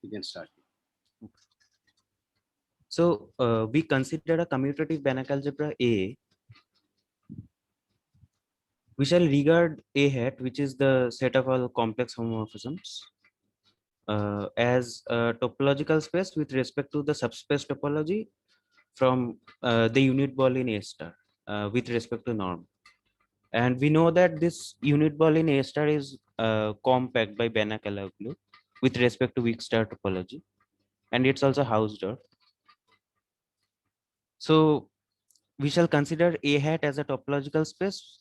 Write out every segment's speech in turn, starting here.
You can start. So we consider a commutative Banach algebra A. We shall regard A hat, which is the set of all complex homomorphisms, as a topological space with respect to the subspace topology from the unit ball in A star with respect to norm. And we know that this unit ball in A star is compact by Banach-Alaoglu with respect to weak star topology, and it's also Hausdorff. So we shall consider A hat as a topological space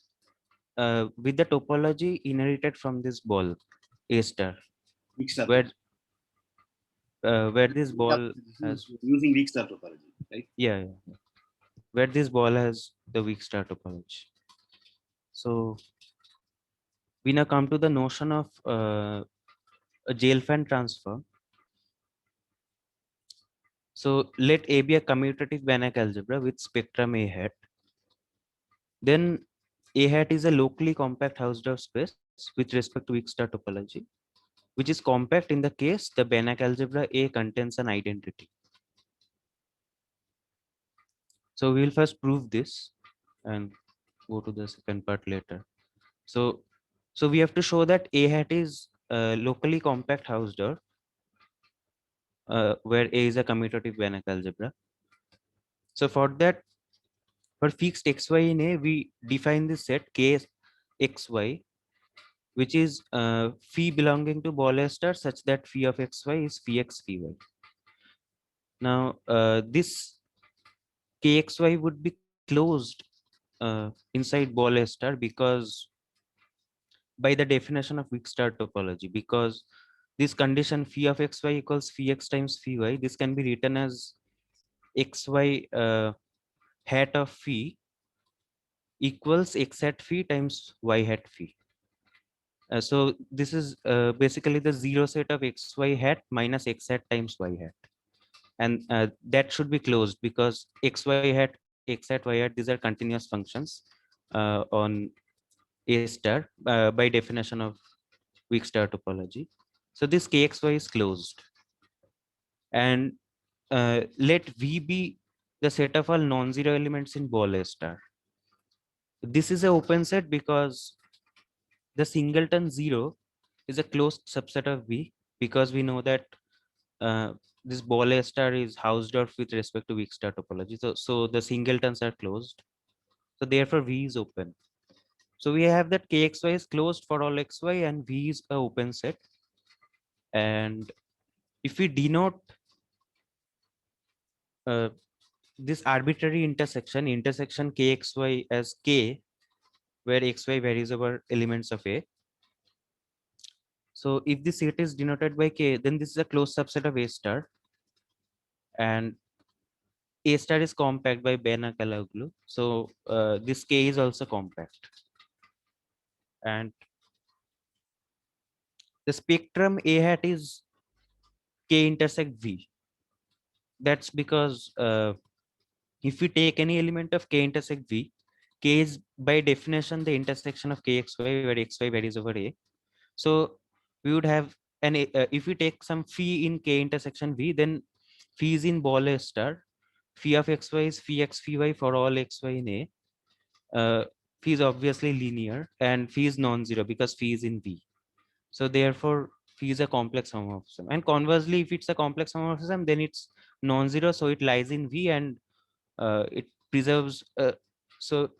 with the topology inherited from this ball A star, Weak star where topology. this ball This has, is using weak star topology, right? yeah, where this ball has the weak star topology. So we now come to the notion of a Gelfand transform. So let A be a commutative Banach algebra with spectrum A hat. Then A hat is a locally compact Hausdorff space with respect to weak star topology, which is compact in the case the Banach algebra A contains an identity. So we will first prove this and go to the second part later. So we have to show that A hat is locally compact Hausdorff, where A is a commutative Banach algebra. So for that, for fixed xy in A, we define this set K xy, which is phi belonging to ball A star such that phi of xy is phi x phi y. Now this kxy would be closed inside ball A star because by the definition of weak star topology, because this condition phi of xy equals phi x times phi y, this can be written as xy hat of phi equals x hat phi times y hat phi. So this is basically the zero set of xy hat minus x hat times y hat, and that should be closed because xy hat, x hat, y hat, these are continuous functions on A star by definition of weak star topology. So this kxy is closed, and let V be the set of all non-zero elements in ball A star. This is an open set because the singleton zero is a closed subset of V, because we know that uh, this ball A star is Hausdorff with respect to weak star topology. So the singletons are closed. So therefore V is open. So we have that kxy is closed for all xy and V is a open set. And if we denote uh, this arbitrary intersection kxy as k, where xy varies over elements of A. So if the set is denoted by k, then this is a closed subset of A star, and A star is compact by Banach-Alaoglu. So this k is also compact, and the spectrum A hat is k intersect V. That's because if we take any element of k intersect V, k is by definition the intersection of kxy, where xy varies over A. So we would have an if we take some phi in k intersection V, then phi is in ball A star. Phi of xy is phi x phi y for all xy in A. Phi is obviously linear, and phi is non-zero because phi is in V. So therefore, phi is a complex homomorphism. And conversely, if it's a complex homomorphism, then it's non-zero, so it lies in V, and it preserves. So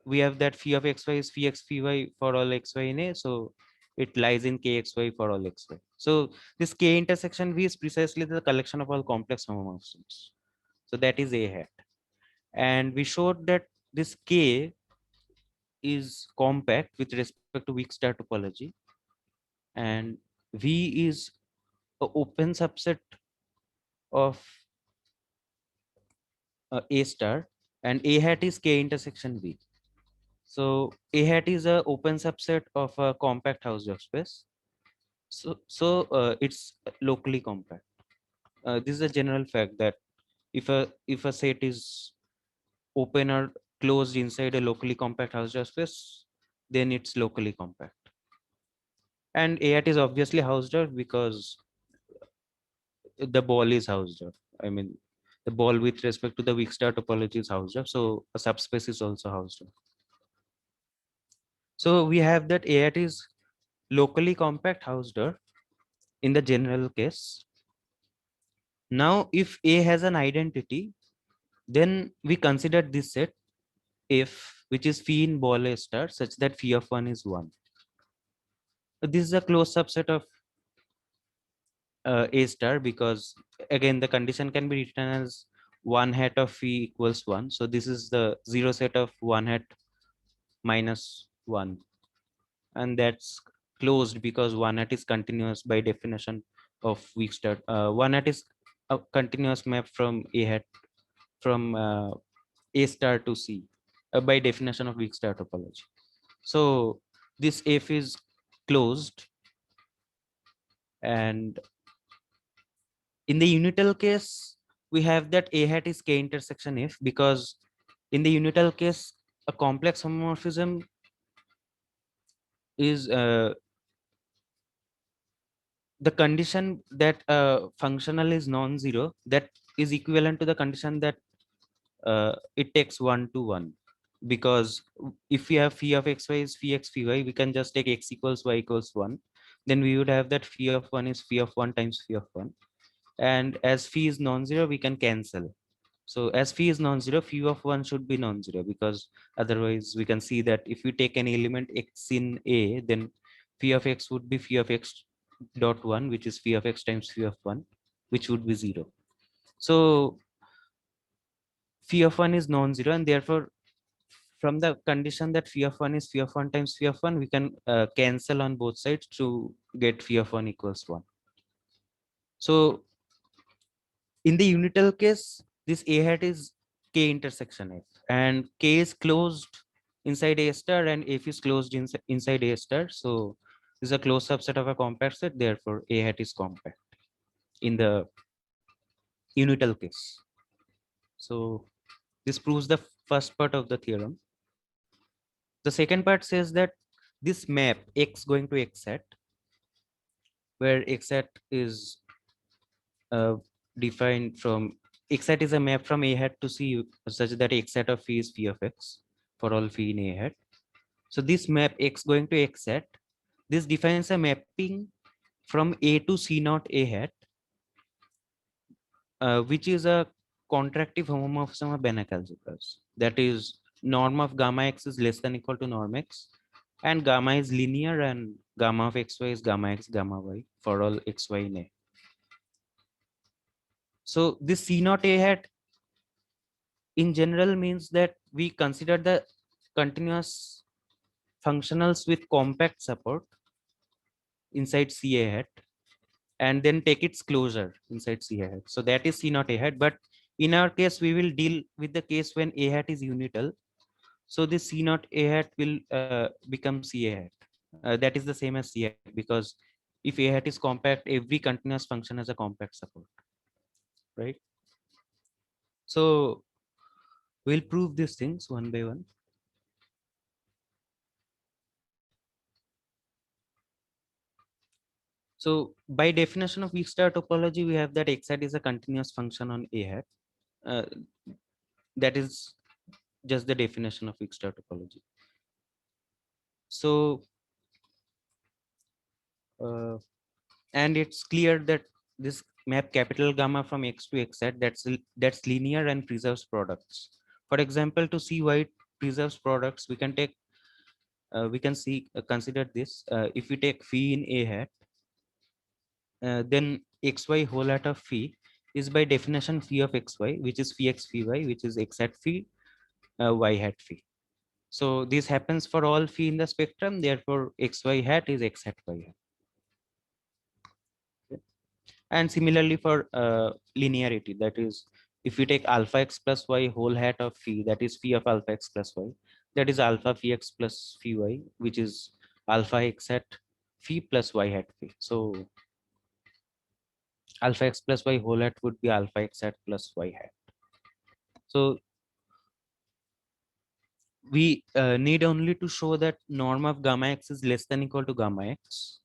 we have that phi of xy is phi x phi y for all xy in A. So it lies in kxy for all xy. So this k intersection V is precisely the collection of all complex homomorphisms. So that is A hat. And we showed that this k is compact with respect to weak star topology, and V is an open subset of A star, and A hat is k intersection V. So A hat is a open subset of a compact Hausdorff space. So it's locally compact. This is a general fact that if a set is open or closed inside a locally compact Hausdorff space, then it's locally compact. And A hat is obviously Hausdorff because the ball is housed up. I mean, the ball with respect to the weak star topology is housed up. So a subspace is also housed up. So we have that A hat is locally compact Hausdorff in the general case. Now, if A has an identity, then we consider this set F, which is phi in ball A star, such that phi of 1 is 1. So this is a closed subset of A star, because again the condition can be written as 1 hat of phi equals 1. So this is the zero set of 1 hat minus 1, and that's closed because 1 hat is continuous by definition of weak star. 1 hat is a continuous map from A hat from A star to C by definition of weak star topology. So this F is closed, and in the unital case, we have that A hat is K intersection F, because in the unital case, a complex homomorphism is the condition that functional is non-zero, that is equivalent to the condition that it takes 1 to 1. Because if we have phi of xy is phi x phi y, we can just take x equals y equals 1. Then we would have that phi of 1 is phi of 1 times phi of 1. And as phi is non-zero, we can cancel. So as phi is non-zero, phi of 1 should be non-zero, because otherwise we can see that if we take an element x in A, then phi of x would be phi of x dot 1, which is phi of x times phi of 1, which would be 0. So phi of 1 is non-zero, and therefore from the condition that phi of 1 is phi of 1 times phi of 1, we can cancel on both sides to get phi of 1 equals 1. So in the unital case, this A hat is K intersection F, and K is closed inside A star and F is closed inside A star. So this is a closed subset of a compact set. Therefore, A hat is compact in the unital case. So this proves the first part of the theorem. The second part says that this map X going to X hat, where X hat is defined from X hat is a map from A hat to C such that X hat of phi is phi of X for all phi in A hat. So this map X going to X hat, this defines a mapping from A to C naught A hat, which is a contractive homomorphism of Banach algebras. That is, norm of gamma X is less than equal to norm X, and gamma is linear, and gamma of xy is gamma X gamma Y for all xy in A. So this C naught A hat in general means that we consider the continuous functionals with compact support inside CA hat and then take its closure inside CA hat. So that is C naught A hat. But in our case, we will deal with the case when A hat is unital. So this C naught A hat will become CA hat. That is the same as CA hat, because if A hat is compact, every continuous function has a compact support, right? So we'll prove these things one by one. So by definition of weak star topology, we have that X hat is a continuous function on A hat. Uh, that is just the definition of weak star topology. So, and it's clear that this map capital gamma from X to X hat, that's linear and preserves products. For example, to see why it preserves products, we can take we can see consider this. If we take phi in A hat, then xy whole hat of phi is by definition phi of xy, which is phi x phi y, which is x hat phi y hat phi. So this happens for all phi in the spectrum. Therefore, xy hat is x hat y hat. Okay. And similarly for linearity, that is, if we take alpha x plus y whole hat of phi, that is phi of alpha x plus y, that is alpha phi x plus phi y, which is alpha x hat phi plus y hat phi. So alpha x plus y whole hat would be alpha x hat plus y hat. So we need only to show that norm of gamma x is less than equal to gamma x.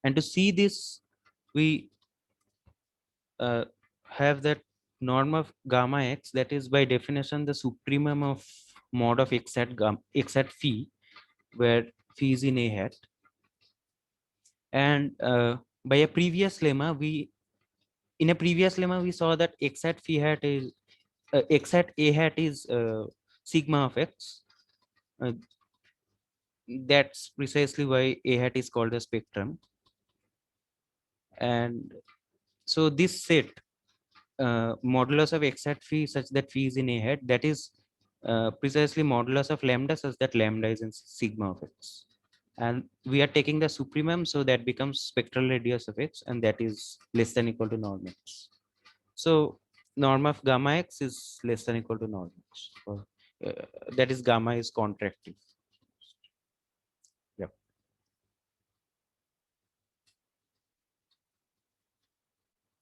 And to see this, we have that norm of gamma x that is by definition the supremum of mod of x at x at phi, where phi is in a hat. And by a previous lemma, we saw that x at phi hat is x at a hat is sigma of x. Uh, that's precisely why a hat is called a spectrum. And so this set modulus of x hat phi such that phi is in a hat, that is precisely modulus of lambda such that lambda is in sigma of x. And we are taking the supremum, so that becomes spectral radius of x, and that is less than equal to norm x. So norm of gamma x is less than equal to norm x. Or, that is gamma is contractive. Yeah.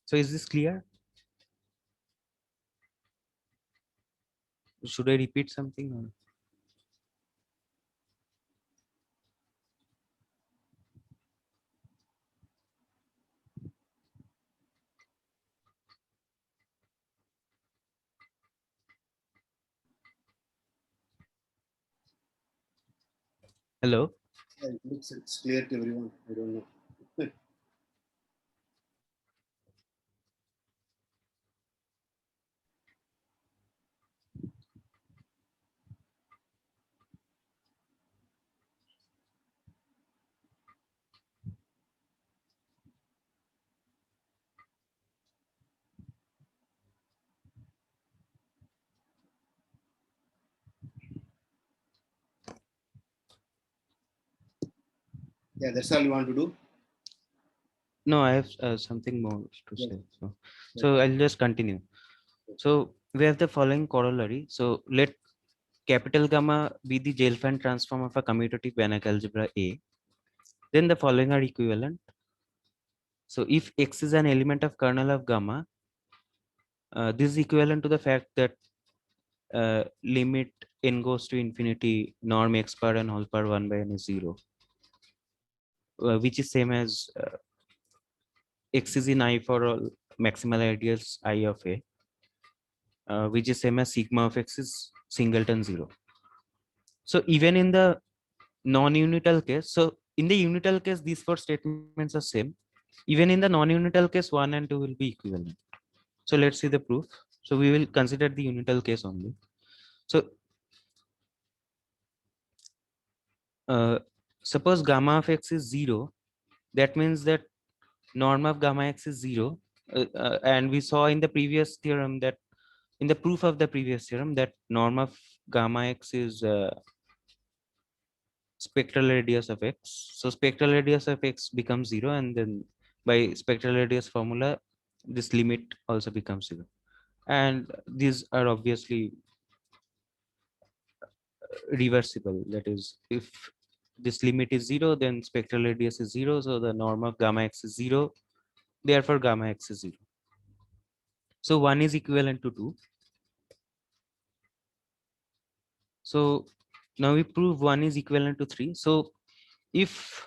So is this clear? Should I repeat something? Or? Hello? It looks it's clear to everyone. I don't know. Yeah, that's all you want to do. No, I have something more to Yes. say. So I'll just continue. So we have the following corollary. So let capital gamma be the Gelfand transform of a commutative Banach algebra A. Then the following are equivalent. So if x is an element of kernel of gamma, this is equivalent to the fact that limit n goes to infinity norm x power n whole power 1 by n is 0, which is same as x is in I for all maximal ideals I of A, which is same as sigma of x is singleton 0. So even in the non-unital case, so in the unital case, these four statements are same. Even in the non-unital case, 1 and 2 will be equivalent. So let's see the proof. So we will consider the unital case only. So suppose gamma of x is 0, that means that norm of gamma x is 0. And we saw in the previous theorem that in the proof of the previous theorem that norm of gamma x is spectral radius of x. So spectral radius of x becomes 0, and then by spectral radius formula, this limit also becomes 0. And these are obviously reversible. That is, if this limit is 0, then spectral radius is 0. So the norm of gamma x is 0. Therefore, gamma x is 0. So 1 is equivalent to 2. So now we prove 1 is equivalent to 3. So if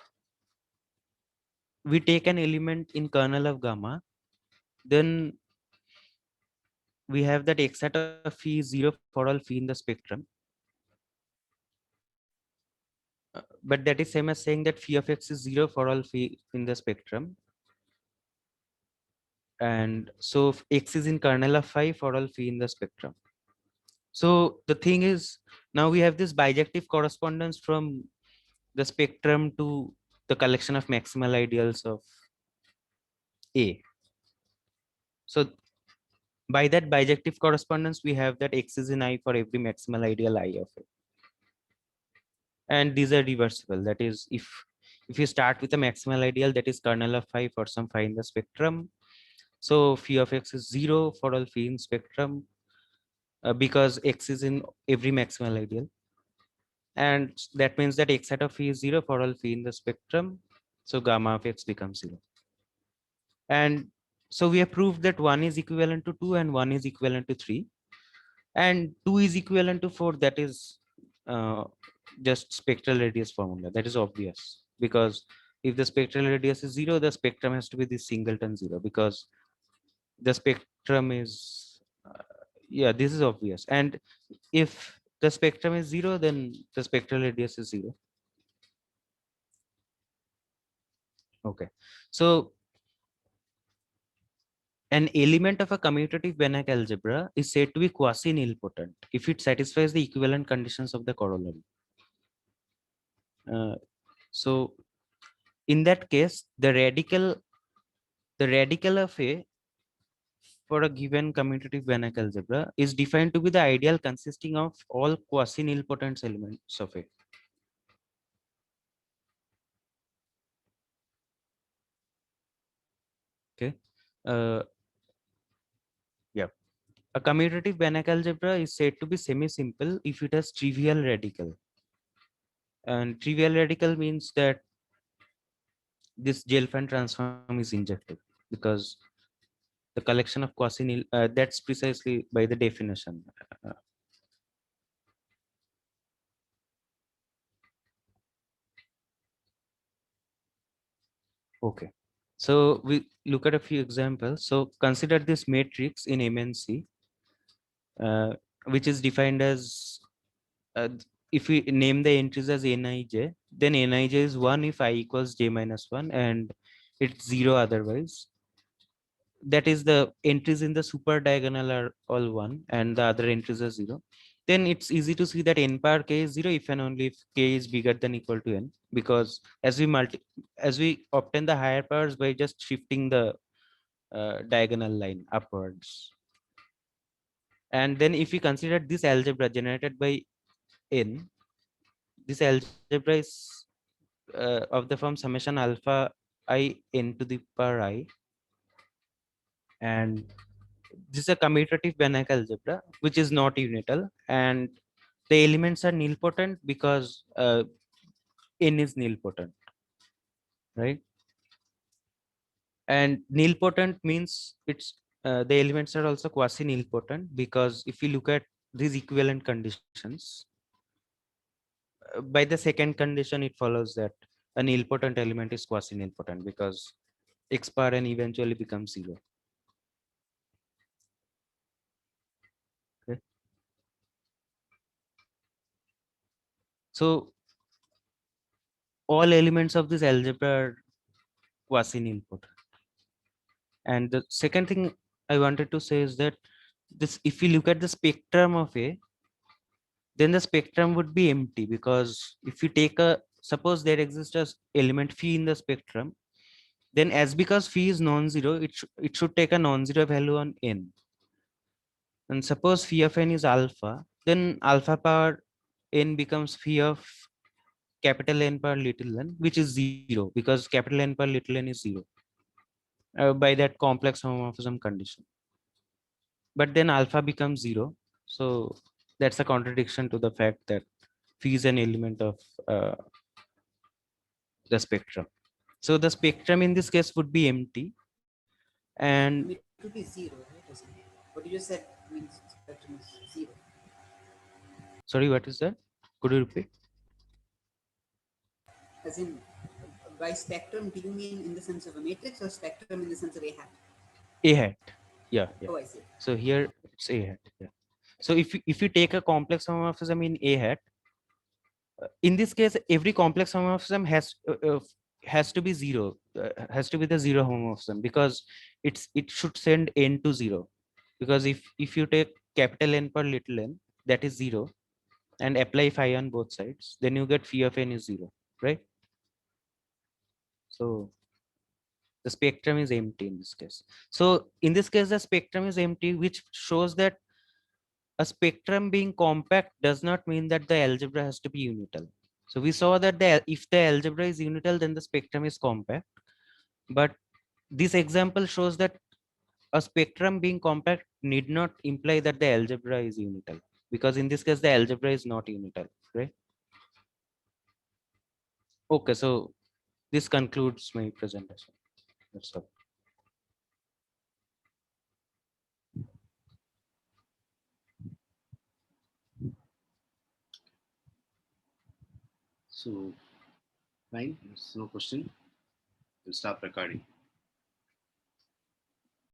we take an element in kernel of gamma, then we have that x hat of phi is 0 for all phi in the spectrum. But that is same as saying that phi of x is 0 for all phi in the spectrum. And so if x is in kernel of phi for all phi in the spectrum. So the thing is, now we have this bijective correspondence from the spectrum to the collection of maximal ideals of A. So by that bijective correspondence, we have that x is in I for every maximal ideal I of A. And these are reversible. That is, if you start with a maximal ideal that is kernel of phi for some phi in the spectrum, so phi of x is 0 for all phi in spectrum, because x is in every maximal ideal, and that means that x hat of phi is 0 for all phi in the spectrum, so gamma of x becomes 0. And so we have proved that 1 is equivalent to 2 and 1 is equivalent to 3, and 2 is equivalent to 4. That is just spectral radius formula. That is obvious, because if the spectral radius is 0, the spectrum has to be this singleton 0, because the spectrum is yeah, this is obvious. And if the spectrum is 0, then the spectral radius is 0. Okay, so an element of a commutative Banach algebra is said to be quasi-nilpotent if it satisfies the equivalent conditions of the corollary. So in that case, the radical of A for a given commutative Banach algebra is defined to be the ideal consisting of all quasi-nilpotent elements of A. Okay. Yeah. A commutative Banach algebra is said to be semi-simple if it has trivial radical. And trivial radical means that this Gelfand transform is injective, because the collection of quasi-nil, that's precisely by the definition. Uh, okay. So we look at a few examples. So consider this matrix in MNC, uh, which is defined as, if we name the entries as Nij, then Nij is 1 if I equals j minus 1 and it's 0 otherwise. That is, the entries in the super diagonal are all 1 and the other entries are 0. Then it's easy to see that n power k is 0 if and only if k is bigger than equal to n, because as we obtain the higher powers by just shifting the diagonal line upwards. And then if we consider this algebra generated by n, this algebra is of the form summation alpha I n to the power I, and this is a commutative Banach algebra which is not unital, and the elements are nilpotent because n is nilpotent, right? And nilpotent means it's the elements are also quasi nilpotent, because if you look at these equivalent conditions, by the second condition it follows that a nilpotent element is quasi nilpotent because x bar n eventually becomes 0. Okay. So all elements of this algebra are quasi nilpotent. And the second thing I wanted to say is that this, if you look at the spectrum of A, then the spectrum would be empty, because if you take a, suppose there exists as element phi in the spectrum, then as because phi is non-zero, it should take a non-zero value on n. And suppose phi of n is alpha, then alpha power n becomes phi of capital N power little n, which is 0, because capital N power little n is 0 by that complex homomorphism condition. But then alpha becomes 0. So that's a contradiction to the fact that phi is an element of the spectrum. So the spectrum in this case would be empty. And It would be zero, right? Isn't it? What you just said means spectrum is zero. sorry, what is that? Could you repeat? As in, by spectrum, do you mean in the sense of a matrix or spectrum in the sense of a hat? A hat. Yeah, yeah. Oh, I see. So here it's A hat. Yeah. So if you take a complex homomorphism in A hat, in this case, every complex homomorphism has to be 0, has to be the 0 homomorphism, because it should send n to 0. Because if you take capital N per little n, that is 0, and apply phi on both sides, then you get phi of n is 0, right? So the spectrum is empty in this case. So in this case, the spectrum is empty, which shows that a spectrum being compact does not mean that the algebra has to be unital. So we saw that if the algebra is unital, then the spectrum is compact. But this example shows that a spectrum being compact need not imply that the algebra is unital, because in this case, the algebra is not unital, right? Okay, so this concludes my presentation. That's all. So, fine. There's no question. We'll stop recording.